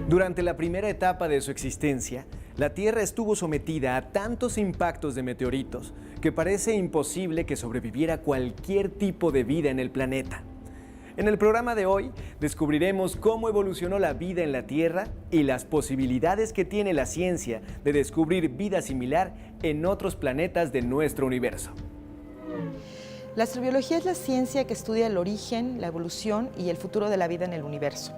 Durante la primera etapa de su existencia, la Tierra estuvo sometida a tantos impactos de meteoritos que parece imposible que sobreviviera cualquier tipo de vida en el planeta. En el programa de hoy descubriremos cómo evolucionó la vida en la Tierra y las posibilidades que tiene la ciencia de descubrir vida similar en otros planetas de nuestro universo. La astrobiología es la ciencia que estudia el origen, la evolución y el futuro de la vida en el universo.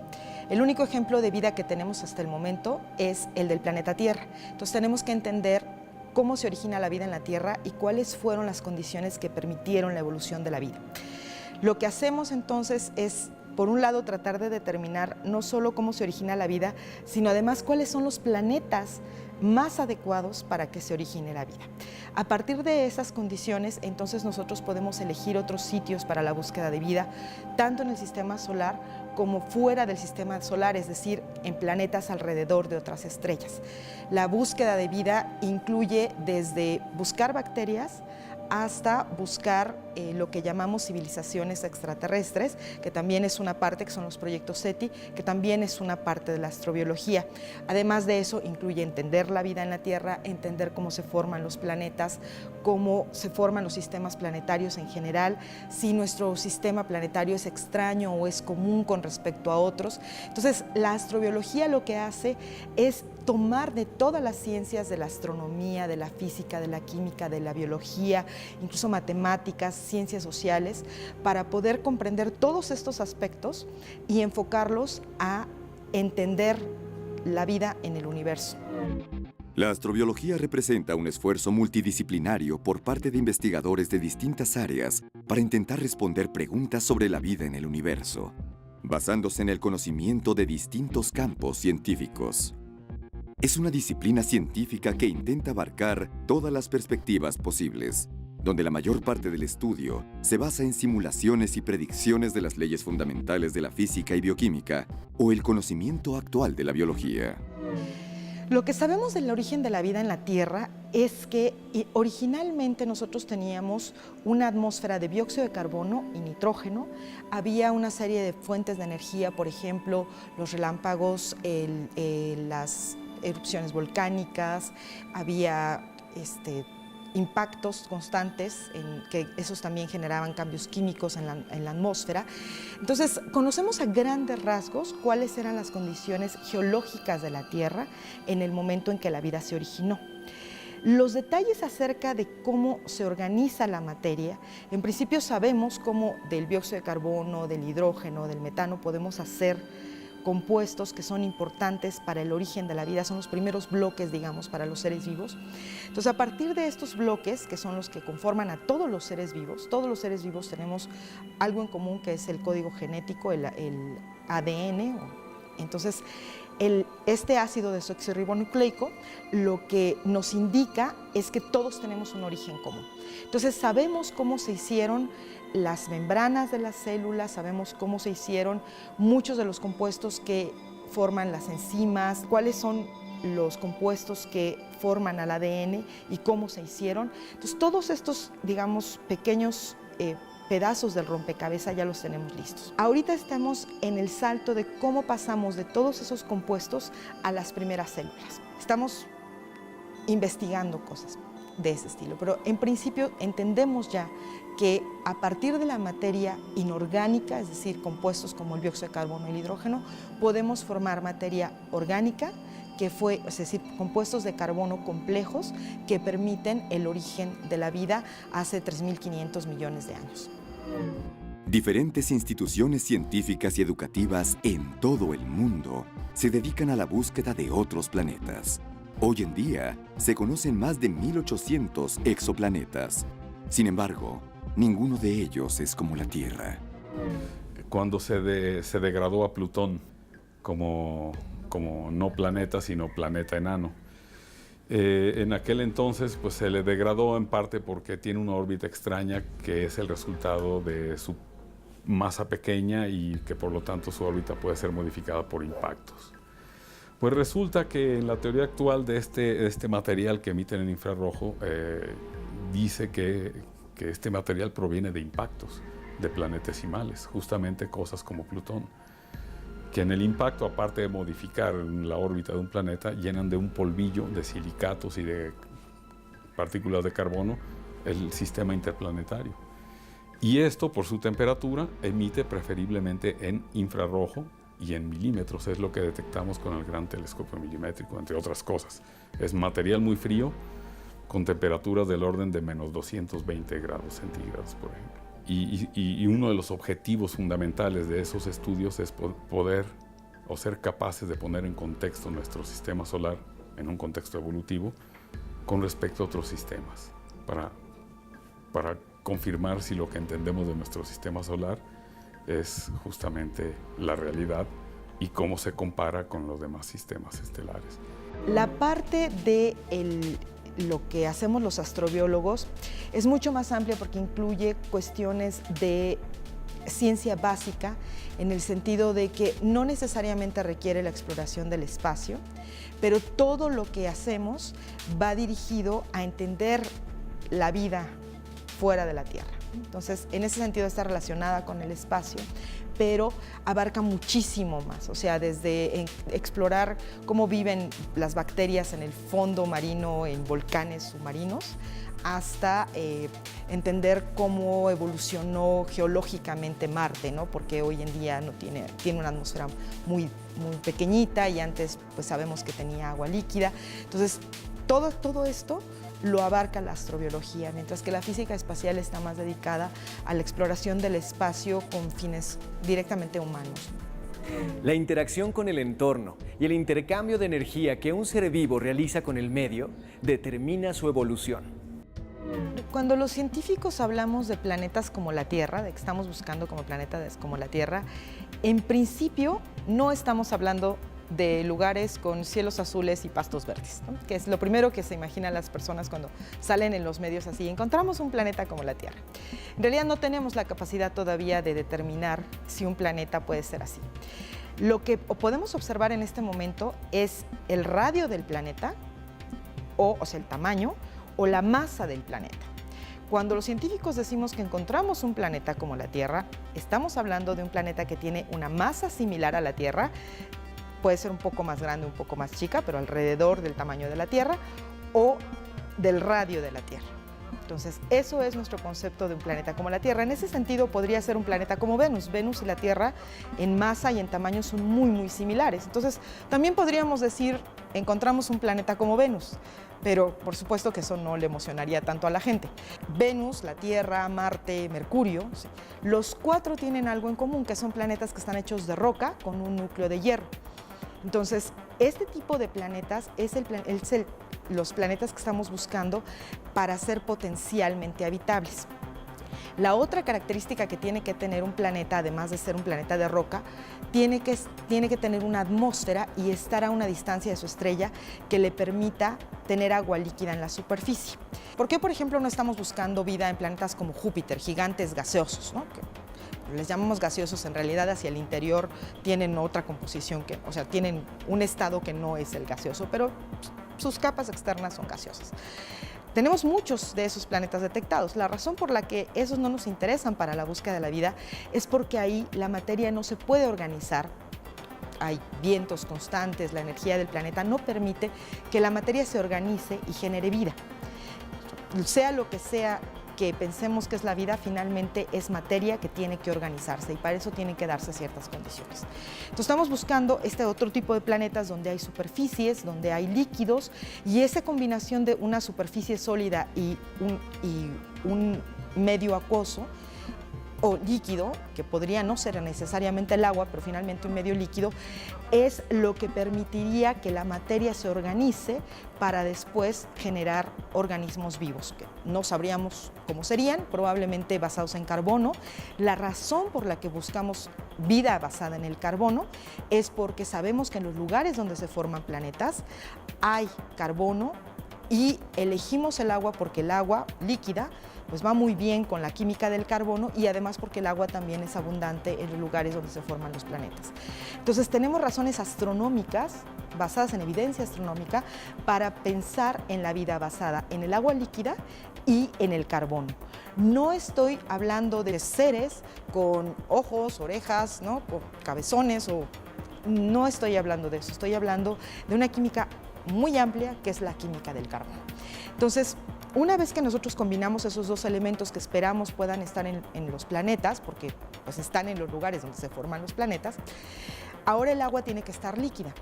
El único ejemplo de vida que tenemos hasta el momento es el del planeta Tierra. Entonces tenemos que entender cómo se origina la vida en la Tierra y cuáles fueron las condiciones que permitieron la evolución de la vida. Lo que hacemos entonces es, por un lado, tratar de determinar no solo cómo se origina la vida, sino además cuáles son los planetas más adecuados para que se origine la vida. A partir de esas condiciones, entonces nosotros podemos elegir otros sitios para la búsqueda de vida, tanto en el sistema solar como fuera del sistema solar, es decir, en planetas alrededor de otras estrellas. La búsqueda de vida incluye desde buscar bacterias hasta buscar lo que llamamos civilizaciones extraterrestres, que también es una parte, que son los proyectos SETI, que también es una parte de la astrobiología. Además de eso, incluye entender la vida en la Tierra, entender cómo se forman los planetas, cómo se forman los sistemas planetarios en general, si nuestro sistema planetario es extraño o es común con respecto a otros. Entonces, la astrobiología lo que hace es tomar de todas las ciencias de la astronomía, de la física, de la química, de la biología, incluso matemáticas, ciencias sociales, para poder comprender todos estos aspectos y enfocarlos a entender la vida en el universo. La astrobiología representa un esfuerzo multidisciplinario por parte de investigadores de distintas áreas para intentar responder preguntas sobre la vida en el universo, basándose en el conocimiento de distintos campos científicos. Es una disciplina científica que intenta abarcar todas las perspectivas posibles, donde la mayor parte del estudio se basa en simulaciones y predicciones de las leyes fundamentales de la física y bioquímica o el conocimiento actual de la biología. Lo que sabemos del origen de la vida en la Tierra es que originalmente nosotros teníamos una atmósfera de dióxido de carbono y nitrógeno. Había una serie de fuentes de energía, por ejemplo, los relámpagos, las erupciones volcánicas, había impactos constantes, que esos también generaban cambios químicos en la atmósfera. Entonces, conocemos a grandes rasgos cuáles eran las condiciones geológicas de la Tierra en el momento en que la vida se originó. Los detalles acerca de cómo se organiza la materia, en principio sabemos cómo del dióxido de carbono, del hidrógeno, del metano podemos hacer compuestos que son importantes para el origen de la vida, son los primeros bloques, digamos, para los seres vivos. Entonces, a partir de estos bloques, que son los que conforman a todos los seres vivos tenemos algo en común, que es el código genético, el ADN. Entonces, este ácido desoxirribonucleico lo que nos indica es que todos tenemos un origen común. Entonces, sabemos cómo se hicieron las membranas de las células, sabemos cómo se hicieron muchos de los compuestos que forman las enzimas, cuáles son los compuestos que forman al ADN y cómo se hicieron. Entonces, todos estos, digamos, pequeños pedazos del rompecabezas ya los tenemos listos. Ahorita estamos en el salto de cómo pasamos de todos esos compuestos a las primeras células. Estamos investigando cosas de ese estilo, pero en principio entendemos ya que a partir de la materia inorgánica, es decir, compuestos como el dióxido de carbono y el hidrógeno, podemos formar materia orgánica, es decir, compuestos de carbono complejos que permiten el origen de la vida hace 3.500 millones de años. Diferentes instituciones científicas y educativas en todo el mundo se dedican a la búsqueda de otros planetas. Hoy en día se conocen más de 1.800 exoplanetas. Sin embargo, ninguno de ellos es como la Tierra. Cuando se degradó a Plutón como no planeta, sino planeta enano, en aquel entonces pues, se le degradó en parte porque tiene una órbita extraña que es el resultado de su masa pequeña y que por lo tanto su órbita puede ser modificada por impactos. Pues resulta que en la teoría actual de este material que emiten en infrarrojo, dice que este material proviene de impactos de planetesimales, justamente cosas como Plutón, que en el impacto, aparte de modificar la órbita de un planeta, llenan de un polvillo de silicatos y de partículas de carbono el sistema interplanetario. Y esto, por su temperatura, emite preferiblemente en infrarrojo y en milímetros. Es lo que detectamos con el gran telescopio milimétrico, entre otras cosas. Es material muy frío, con temperaturas del orden de menos 220 grados centígrados, por ejemplo. Y uno de los objetivos fundamentales de esos estudios es poder o ser capaces de poner en contexto nuestro sistema solar, en un contexto evolutivo, con respecto a otros sistemas, para confirmar si lo que entendemos de nuestro sistema solar es justamente la realidad y cómo se compara con los demás sistemas estelares. La parte de lo que hacemos los astrobiólogos es mucho más amplia porque incluye cuestiones de ciencia básica, en el sentido de que no necesariamente requiere la exploración del espacio, pero todo lo que hacemos va dirigido a entender la vida fuera de la Tierra. Entonces, en ese sentido está relacionada con el espacio, pero abarca muchísimo más, o sea, desde explorar cómo viven las bacterias en el fondo marino, en volcanes submarinos, hasta entender cómo evolucionó geológicamente Marte, ¿no? Porque hoy en día tiene una atmósfera muy pequeñita y antes pues sabemos que tenía agua líquida. Entonces, todo esto lo abarca la astrobiología, mientras que la física espacial está más dedicada a la exploración del espacio con fines directamente humanos. La interacción con el entorno y el intercambio de energía que un ser vivo realiza con el medio determina su evolución. Cuando los científicos hablamos de planetas como la Tierra, de que estamos buscando como planetas como la Tierra, en principio no estamos hablando de lugares con cielos azules y pastos verdes, ¿no? Que es lo primero que se imaginan las personas cuando salen en los medios así, encontramos un planeta como la Tierra. En realidad no tenemos la capacidad todavía de determinar si un planeta puede ser así. Lo que podemos observar en este momento es el radio del planeta, o sea, el tamaño, o la masa del planeta. Cuando los científicos decimos que encontramos un planeta como la Tierra, estamos hablando de un planeta que tiene una masa similar a la Tierra, puede ser un poco más grande, un poco más chica, pero alrededor del tamaño de la Tierra, o del radio de la Tierra. Entonces, eso es nuestro concepto de un planeta como la Tierra. En ese sentido, podría ser un planeta como Venus. Venus y la Tierra en masa y en tamaño son muy similares. Entonces, también podríamos decir, encontramos un planeta como Venus, pero por supuesto que eso no le emocionaría tanto a la gente. Venus, la Tierra, Marte, Mercurio, ¿sí? Los cuatro tienen algo en común, que son planetas que están hechos de roca con un núcleo de hierro. Entonces, este tipo de planetas es los planetas que estamos buscando para ser potencialmente habitables. La otra característica que tiene que tener un planeta, además de ser un planeta de roca, tiene que tener una atmósfera y estar a una distancia de su estrella que le permita tener agua líquida en la superficie. ¿Por qué, por ejemplo, no estamos buscando vida en planetas como Júpiter, gigantes gaseosos, ¿no? Que les llamamos gaseosos, en realidad hacia el interior tienen otra composición, o sea, tienen un estado que no es el gaseoso, pero sus capas externas son gaseosas. Tenemos muchos de esos planetas detectados. La razón por la que esos no nos interesan para la búsqueda de la vida es porque ahí la materia no se puede organizar. Hay vientos constantes, la energía del planeta no permite que la materia se organice y genere vida. Sea lo que sea que pensemos que es la vida, finalmente es materia que tiene que organizarse y para eso tienen que darse ciertas condiciones. Entonces estamos buscando este otro tipo de planetas donde hay superficies, donde hay líquidos, y esa combinación de una superficie sólida y un medio acuoso o líquido, que podría no ser necesariamente el agua, pero finalmente un medio líquido, es lo que permitiría que la materia se organice para después generar organismos vivos, que no sabríamos cómo serían, probablemente basados en carbono. La razón por la que buscamos vida basada en el carbono es porque sabemos que en los lugares donde se forman planetas hay carbono y elegimos el agua porque el agua líquida pues va muy bien con la química del carbono y además porque el agua también es abundante en los lugares donde se forman los planetas. Entonces tenemos razones astronómicas, basadas en evidencia astronómica, para pensar en la vida basada en el agua líquida y en el carbono. No estoy hablando de seres con ojos, orejas, ¿no? Con cabezones o no estoy hablando de eso, estoy hablando de una química muy amplia, que es la química del carbono. Entonces, una vez que nosotros combinamos esos dos elementos que esperamos puedan estar en los planetas, porque pues están en los lugares donde se forman los planetas, ahora el agua tiene que estar líquida.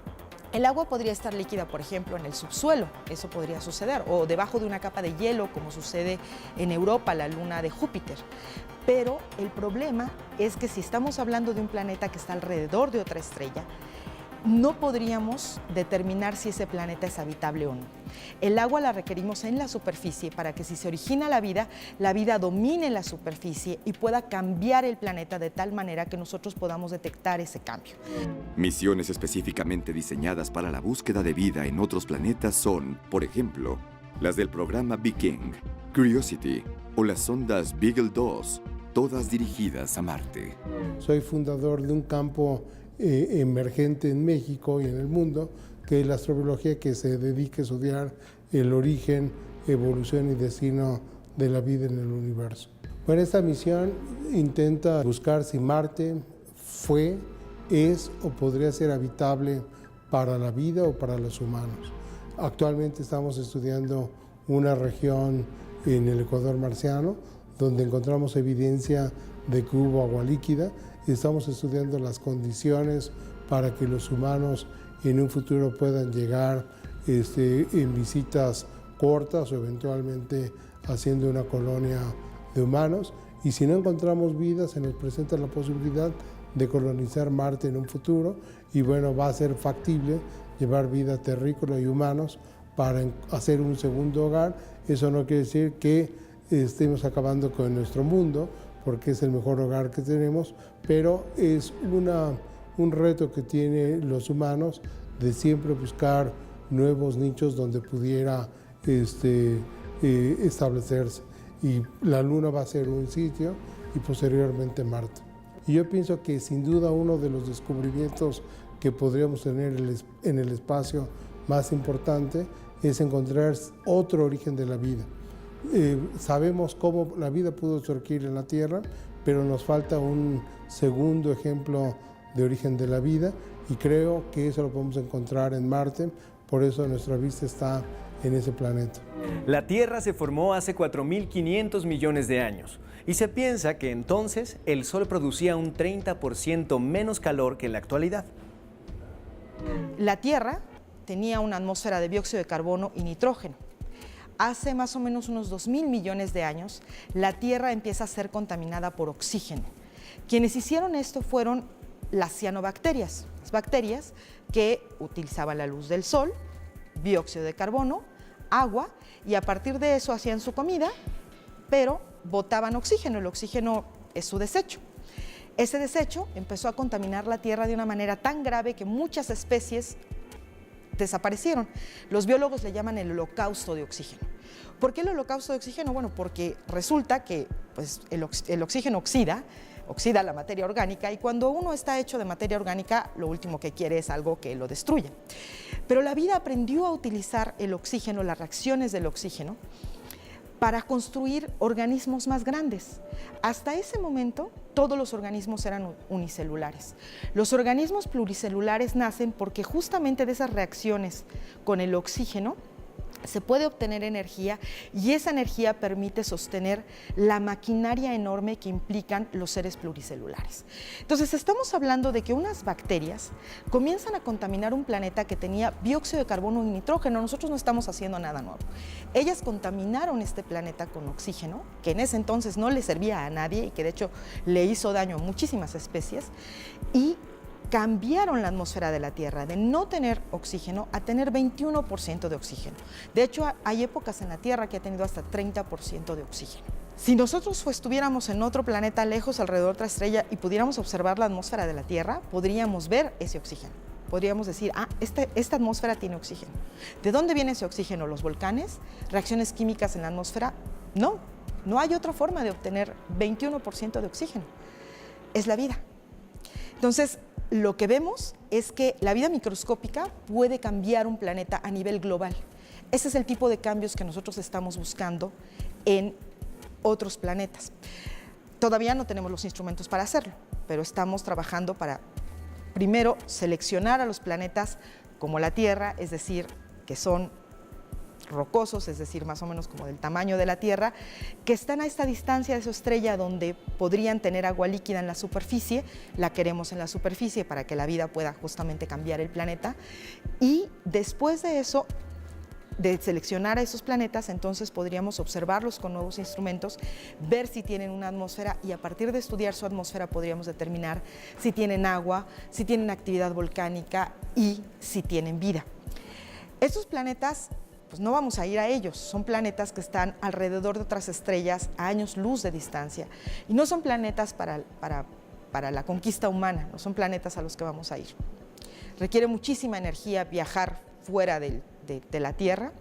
El agua podría estar líquida, por ejemplo, en el subsuelo, eso podría suceder, o debajo de una capa de hielo, como sucede en Europa, la luna de Júpiter. Pero el problema es que si estamos hablando de un planeta que está alrededor de otra estrella, no podríamos determinar si ese planeta es habitable o no. El agua la requerimos en la superficie para que si se origina la vida domine la superficie y pueda cambiar el planeta de tal manera que nosotros podamos detectar ese cambio. Misiones específicamente diseñadas para la búsqueda de vida en otros planetas son, por ejemplo, las del programa Viking, Curiosity o las sondas Beagle 2, todas dirigidas a Marte. Soy fundador de un campo emergente en México y en el mundo, que es la astrobiología, que se dedica a estudiar el origen, evolución y destino de la vida en el universo. Bueno, esta misión intenta buscar si Marte fue, es o podría ser habitable para la vida o para los humanos. Actualmente estamos estudiando una región en el Ecuador marciano, donde encontramos evidencia de que hubo agua líquida. Estamos estudiando las condiciones para que los humanos en un futuro puedan llegar en visitas cortas o eventualmente haciendo una colonia de humanos. Y si no encontramos vida, se nos presenta la posibilidad de colonizar Marte en un futuro, y bueno, va a ser factible llevar vida terrícola y humanos para hacer un segundo hogar. Eso no quiere decir que estemos acabando con nuestro mundo, porque es el mejor hogar que tenemos, pero es un reto que tienen los humanos de siempre buscar nuevos nichos donde pudiera establecerse. Y la Luna va a ser un sitio y posteriormente Marte. Y yo pienso que sin duda uno de los descubrimientos que podríamos tener en el espacio más importante es encontrar otro origen de la vida. Sabemos cómo la vida pudo surgir en la Tierra, pero nos falta un segundo ejemplo de origen de la vida, y creo que eso lo podemos encontrar en Marte. Por eso nuestra vista está en ese planeta. La Tierra se formó hace 4.500 millones de años y se piensa que entonces el Sol producía un 30% menos calor que en la actualidad. La Tierra tenía una atmósfera de dióxido de carbono y nitrógeno. Hace más o menos unos 2.000 millones de años, la Tierra empieza a ser contaminada por oxígeno. Quienes hicieron esto fueron las cianobacterias, las bacterias que utilizaban la luz del sol, dióxido de carbono, agua, y a partir de eso hacían su comida, pero botaban oxígeno. El oxígeno es su desecho. Ese desecho empezó a contaminar la Tierra de una manera tan grave que muchas especies desaparecieron. Los biólogos le llaman el holocausto de oxígeno. ¿Por qué el holocausto de oxígeno? Bueno, porque resulta que pues, el oxígeno oxida la materia orgánica, y cuando uno está hecho de materia orgánica, lo último que quiere es algo que lo destruya. Pero la vida aprendió a utilizar el oxígeno, las reacciones del oxígeno, para construir organismos más grandes. Hasta ese momento, todos los organismos eran unicelulares. Los organismos pluricelulares nacen porque justamente de esas reacciones con el oxígeno se puede obtener energía, y esa energía permite sostener la maquinaria enorme que implican los seres pluricelulares. Entonces, estamos hablando de que unas bacterias comienzan a contaminar un planeta que tenía dióxido de carbono y nitrógeno. Nosotros no estamos haciendo nada nuevo. Ellas contaminaron este planeta con oxígeno, que en ese entonces no le servía a nadie y que de hecho le hizo daño a muchísimas especies, y cambiaron la atmósfera de la Tierra de no tener oxígeno a tener 21% de oxígeno. De hecho, hay épocas en la Tierra que ha tenido hasta 30% de oxígeno. Si nosotros estuviéramos en otro planeta lejos, alrededor de otra estrella, y pudiéramos observar la atmósfera de la Tierra, podríamos ver ese oxígeno. Podríamos decir, esta atmósfera tiene oxígeno. ¿De dónde viene ese oxígeno? ¿Los volcanes? ¿Reacciones químicas en la atmósfera? No hay otra forma de obtener 21% de oxígeno. Es la vida. Entonces, lo que vemos es que la vida microscópica puede cambiar un planeta a nivel global. Ese es el tipo de cambios que nosotros estamos buscando en otros planetas. Todavía no tenemos los instrumentos para hacerlo, pero estamos trabajando para primero seleccionar a los planetas como la Tierra, es decir, que son rocosos, es decir, más o menos como del tamaño de la Tierra, que están a esta distancia de su estrella donde podrían tener agua líquida en la superficie, la queremos en la superficie para que la vida pueda justamente cambiar el planeta, y después de eso, de seleccionar a esos planetas, entonces podríamos observarlos con nuevos instrumentos, ver si tienen una atmósfera y a partir de estudiar su atmósfera podríamos determinar si tienen agua, si tienen actividad volcánica y si tienen vida. Estos planetas, pues no vamos a ir a ellos, son planetas que están alrededor de otras estrellas a años luz de distancia y no son planetas para la conquista humana, no son planetas a los que vamos a ir. Requiere muchísima energía viajar fuera de la Tierra,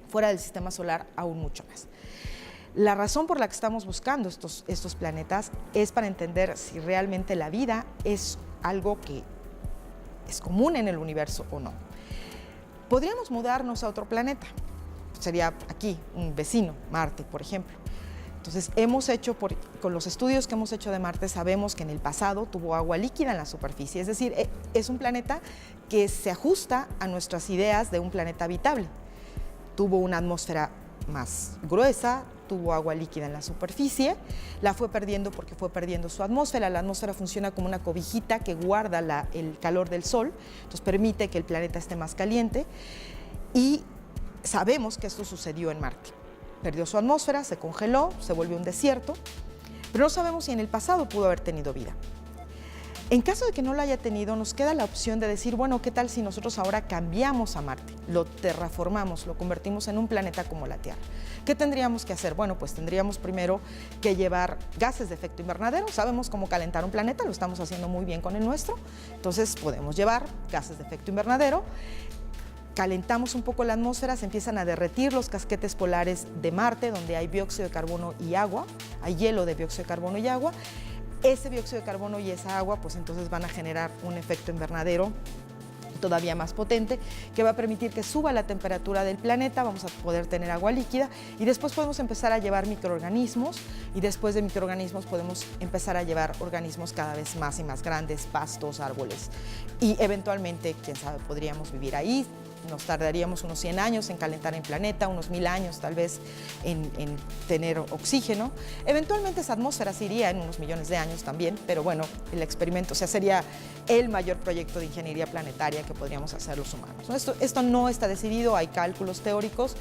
fuera del sistema solar aún mucho más. La razón por la que estamos buscando estos planetas es para entender si realmente la vida es algo que es común en el universo o no. Podríamos mudarnos a otro planeta, sería aquí, un vecino, Marte, por ejemplo. Entonces, con los estudios que hemos hecho de Marte, sabemos que en el pasado tuvo agua líquida en la superficie, es decir, es un planeta que se ajusta a nuestras ideas de un planeta habitable. Tuvo una atmósfera más gruesa, tuvo agua líquida en la superficie, la fue perdiendo porque fue perdiendo su atmósfera. La atmósfera funciona como una cobijita que guarda el calor del Sol, entonces permite que el planeta esté más caliente y sabemos que esto sucedió en Marte. Perdió su atmósfera, se congeló, se volvió un desierto, pero no sabemos si en el pasado pudo haber tenido vida. En caso de que no lo haya tenido, nos queda la opción de decir, bueno, ¿qué tal si nosotros ahora cambiamos a Marte? Lo terraformamos, lo convertimos en un planeta como la Tierra. ¿Qué tendríamos que hacer? Bueno, pues tendríamos primero que llevar gases de efecto invernadero. Sabemos cómo calentar un planeta, lo estamos haciendo muy bien con el nuestro. Entonces podemos llevar gases de efecto invernadero. Calentamos un poco la atmósfera, se empiezan a derretir los casquetes polares de Marte, donde hay dióxido de carbono y agua, hay hielo de dióxido de carbono y agua. Ese dióxido de carbono y esa agua, pues entonces van a generar un efecto invernadero todavía más potente, que va a permitir que suba la temperatura del planeta, vamos a poder tener agua líquida y después podemos empezar a llevar microorganismos y después de microorganismos podemos empezar a llevar organismos cada vez más y más grandes, pastos, árboles y eventualmente, quién sabe, podríamos vivir ahí. Nos tardaríamos unos 100 años en calentar el planeta, unos 1000 años tal vez en tener oxígeno. Eventualmente esa atmósfera se iría en unos millones de años también, pero bueno, el experimento, o sea, sería el mayor proyecto de ingeniería planetaria que podríamos hacer los humanos. Esto no está decidido, hay cálculos teóricos,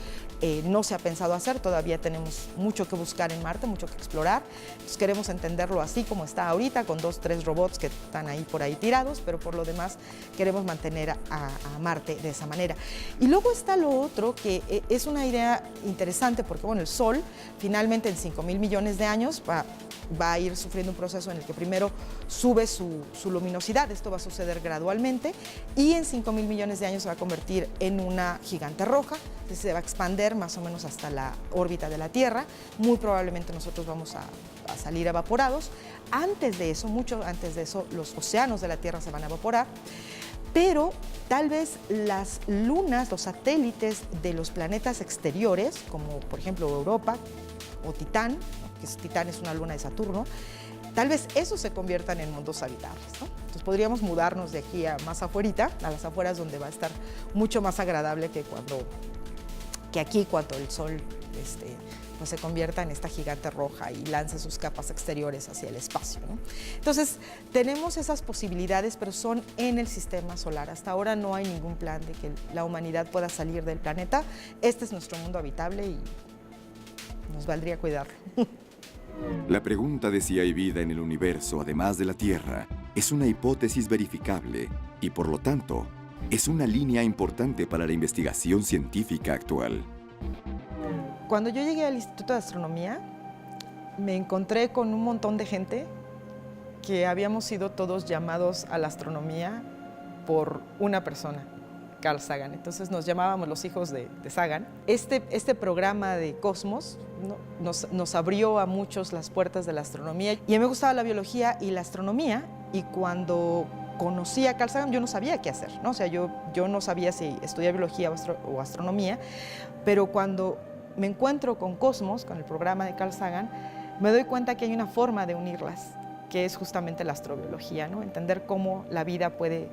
no se ha pensado hacer, todavía tenemos mucho que buscar en Marte, mucho que explorar. Entonces queremos entenderlo así como está ahorita, con 2 o 3 robots que están ahí por ahí tirados, pero por lo demás queremos mantener a Marte de esa manera. Y luego está lo otro, que es una idea interesante, porque bueno, el Sol finalmente en 5.000 millones de años va a ir sufriendo un proceso en el que primero sube su luminosidad, esto va a suceder gradualmente, y en 5.000 millones de años se va a convertir en una gigante roja, se va a expandir más o menos hasta la órbita de la Tierra, muy probablemente nosotros vamos a salir evaporados. Antes de eso, mucho antes de eso, los océanos de la Tierra se van a evaporar, pero tal vez las lunas, los satélites de los planetas exteriores, como por ejemplo Europa o Titán, ¿no? Titán es una luna de Saturno, tal vez esos se conviertan en mundos habitables, ¿no? Entonces podríamos mudarnos de aquí a más afuerita, a las afueras, donde va a estar mucho más agradable que aquí cuando el Sol pues se convierta en esta gigante roja y lance sus capas exteriores hacia el espacio, ¿no? Entonces, tenemos esas posibilidades, pero son en el sistema solar. Hasta ahora no hay ningún plan de que la humanidad pueda salir del planeta. Este es nuestro mundo habitable y nos valdría cuidarlo. La pregunta de si hay vida en el universo, además de la Tierra, es una hipótesis verificable y, por lo tanto, es una línea importante para la investigación científica actual. Cuando yo llegué al Instituto de Astronomía, me encontré con un montón de gente que habíamos sido todos llamados a la astronomía por una persona, Carl Sagan. Entonces nos llamábamos los hijos de Sagan. Este programa de Cosmos, ¿no? nos abrió a muchos las puertas de la astronomía. Y a mí me gustaba la biología y la astronomía, y cuando conocí a Carl Sagan yo no sabía qué hacer, ¿no? O sea, yo no sabía si estudiar biología o astronomía, pero cuando me encuentro con Cosmos, con el programa de Carl Sagan, me doy cuenta que hay una forma de unirlas que es justamente la astrobiología, ¿no? Entender cómo la vida puede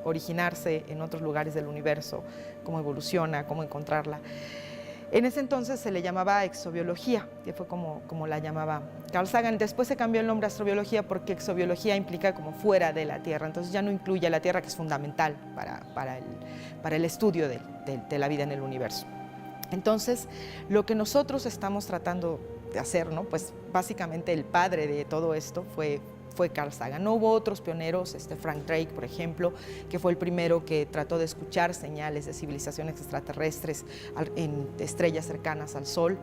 originarse en otros lugares del universo, cómo evoluciona, cómo encontrarla. En ese entonces se le llamaba exobiología, que fue como la llamaba Carl Sagan. Después se cambió el nombre a astrobiología porque exobiología implica como fuera de la Tierra, entonces ya no incluye a la Tierra, que es fundamental para el estudio de la vida en el universo. Entonces, lo que nosotros estamos tratando de hacer, ¿no? Pues básicamente el padre de todo esto fue Carl Sagan. No hubo otros pioneros, Frank Drake, por ejemplo, que fue el primero que trató de escuchar señales de civilizaciones extraterrestres en estrellas cercanas al Sol.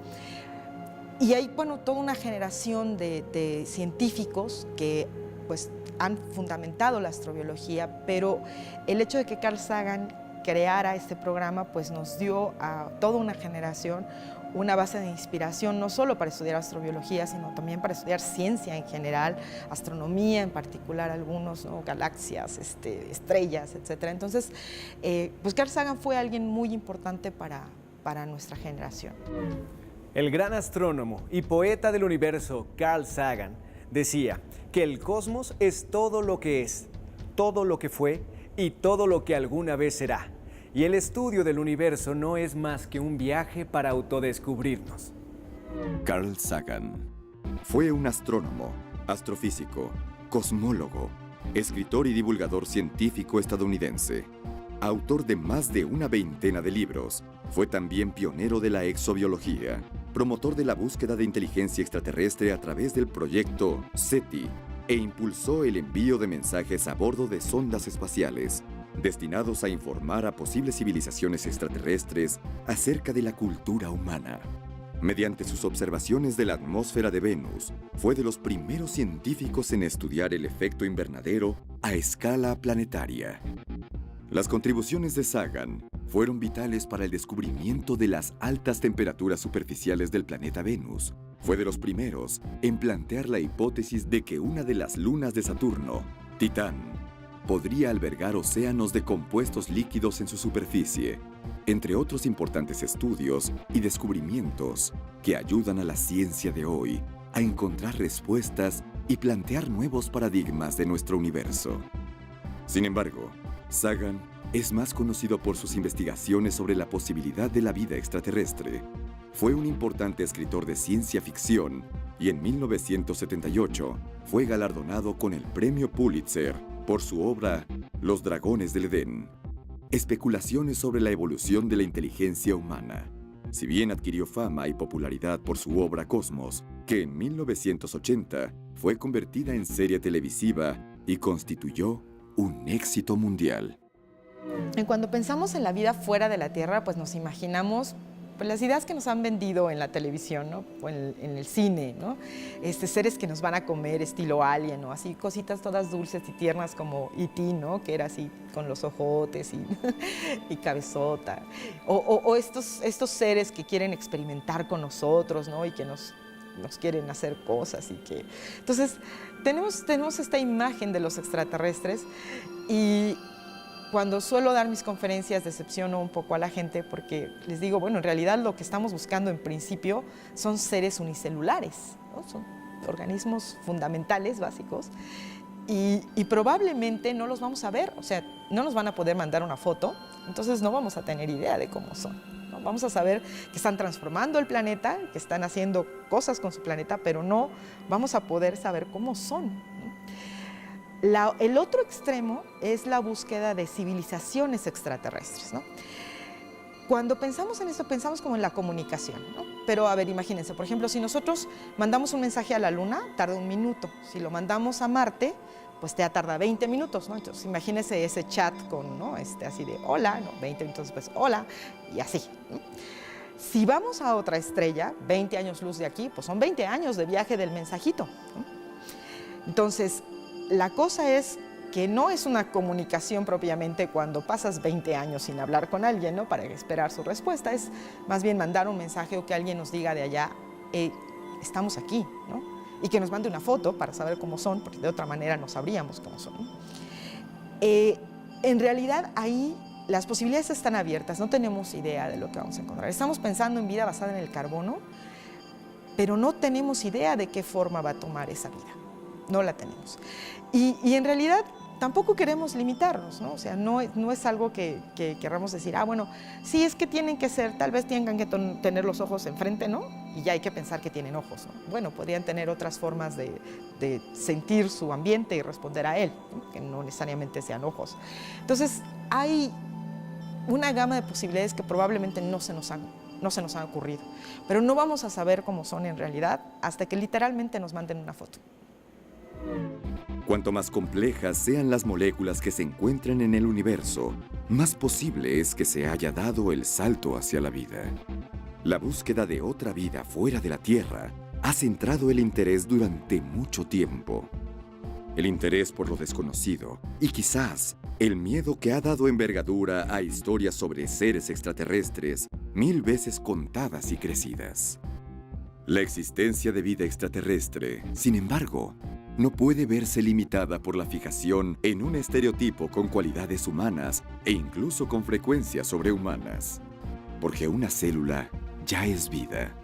Y hay, bueno, toda una generación de científicos que pues, han fundamentado la astrobiología, pero el hecho de que Carl Sagan creara este programa pues, nos dio a toda una generación una base de inspiración, no solo para estudiar astrobiología, sino también para estudiar ciencia en general, astronomía en particular, algunos, ¿no? Galaxias, estrellas, etc. Entonces, pues Carl Sagan fue alguien muy importante para nuestra generación. El gran astrónomo y poeta del universo, Carl Sagan, decía que el cosmos es todo lo que es, todo lo que fue y todo lo que alguna vez será. Y el estudio del universo no es más que un viaje para autodescubrirnos. Carl Sagan fue un astrónomo, astrofísico, cosmólogo, escritor y divulgador científico estadounidense. Autor de más de una veintena de libros, fue también pionero de la exobiología, promotor de la búsqueda de inteligencia extraterrestre a través del proyecto SETI e impulsó el envío de mensajes a bordo de sondas espaciales destinados a informar a posibles civilizaciones extraterrestres acerca de la cultura humana. Mediante sus observaciones de la atmósfera de Venus, fue de los primeros científicos en estudiar el efecto invernadero a escala planetaria. Las contribuciones de Sagan fueron vitales para el descubrimiento de las altas temperaturas superficiales del planeta Venus. Fue de los primeros en plantear la hipótesis de que una de las lunas de Saturno, Titán, podría albergar océanos de compuestos líquidos en su superficie, entre otros importantes estudios y descubrimientos que ayudan a la ciencia de hoy a encontrar respuestas y plantear nuevos paradigmas de nuestro universo. Sin embargo, Sagan es más conocido por sus investigaciones sobre la posibilidad de la vida extraterrestre. Fue un importante escritor de ciencia ficción y en 1978 fue galardonado con el Premio Pulitzer por su obra Los Dragones del Edén. Especulaciones sobre la evolución de la inteligencia humana. Si bien adquirió fama y popularidad por su obra Cosmos, que en 1980 fue convertida en serie televisiva y constituyó un éxito mundial. Y cuando pensamos en la vida fuera de la Tierra, pues nos imaginamos pues, las ideas que nos han vendido en la televisión, ¿no? O en el cine, ¿no? Seres que nos van a comer estilo Alien, ¿no? Así cositas todas dulces y tiernas como E.T., ¿no? Que era así con los ojotes y cabezota. O estos seres que quieren experimentar con nosotros, ¿no? Y que nos quieren hacer cosas y que... Entonces, tenemos esta imagen de los extraterrestres y cuando suelo dar mis conferencias decepciono un poco a la gente porque les digo, bueno, en realidad lo que estamos buscando en principio son seres unicelulares, ¿no? Son organismos fundamentales, básicos, y probablemente no los vamos a ver, o sea, no nos van a poder mandar una foto, entonces no vamos a tener idea de cómo son, ¿no? Vamos a saber que están transformando el planeta, que están haciendo cosas con su planeta, pero no vamos a poder saber cómo son, ¿no? El otro extremo es la búsqueda de civilizaciones extraterrestres, ¿no? Cuando pensamos en esto, pensamos como en la comunicación, ¿no? Pero, a ver, imagínense, por ejemplo, si nosotros mandamos un mensaje a la Luna, tarda 1 minuto. Si lo mandamos a Marte, pues ya tarda 20 minutos, ¿no? Entonces, imagínense ese chat con, ¿no? Así de hola, ¿no? 20 minutos después, hola, y así, ¿no? Si vamos a otra estrella, 20 años luz de aquí, pues son 20 años de viaje del mensajito, ¿no? Entonces, la cosa es que no es una comunicación propiamente cuando pasas 20 años sin hablar con alguien, ¿no? Para esperar su respuesta, es más bien mandar un mensaje o que alguien nos diga de allá, estamos aquí, ¿no? Y que nos mande una foto para saber cómo son, porque de otra manera no sabríamos cómo son, ¿no? En realidad ahí las posibilidades están abiertas, no tenemos idea de lo que vamos a encontrar. Estamos pensando en vida basada en el carbono, pero no tenemos idea de qué forma va a tomar esa vida. no la tenemos. Y en realidad tampoco queremos limitarnos, ¿no? O sea, no es algo que queramos decir, bueno, sí es que tienen que ser, tal vez tengan que tener los ojos enfrente, ¿no? Y ya hay que pensar que tienen ojos, ¿no? Bueno, podrían tener otras formas de sentir su ambiente y responder a él, ¿no? Que no necesariamente sean ojos. Entonces, hay una gama de posibilidades que probablemente no se nos han ocurrido, pero no vamos a saber cómo son en realidad hasta que literalmente nos manden una foto. Cuanto más complejas sean las moléculas que se encuentran en el universo, más posible es que se haya dado el salto hacia la vida. La búsqueda de otra vida fuera de la Tierra ha centrado el interés durante mucho tiempo. El interés por lo desconocido y quizás el miedo que ha dado envergadura a historias sobre seres extraterrestres 1000 veces contadas y crecidas. La existencia de vida extraterrestre, sin embargo, no puede verse limitada por la fijación en un estereotipo con cualidades humanas e incluso con frecuencias sobrehumanas. Porque una célula ya es vida.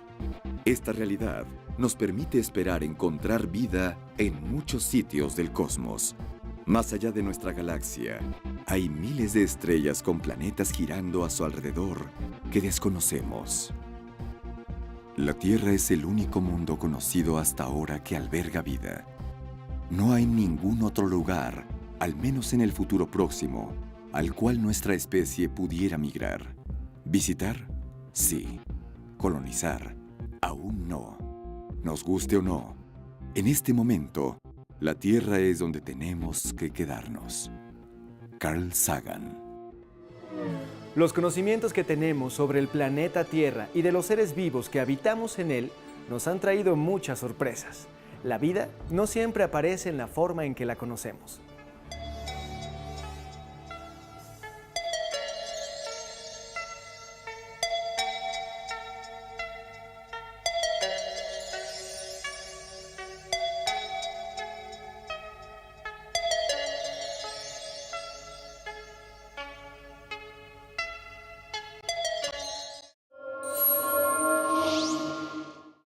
Esta realidad nos permite esperar encontrar vida en muchos sitios del cosmos. Más allá de nuestra galaxia, hay miles de estrellas con planetas girando a su alrededor que desconocemos. La Tierra es el único mundo conocido hasta ahora que alberga vida. No hay ningún otro lugar, al menos en el futuro próximo, al cual nuestra especie pudiera migrar. ¿Visitar? Sí. Colonizar, aún no. Nos guste o no, en este momento, la Tierra es donde tenemos que quedarnos. Carl Sagan. Los conocimientos que tenemos sobre el planeta Tierra y de los seres vivos que habitamos en él nos han traído muchas sorpresas. La vida no siempre aparece en la forma en que la conocemos.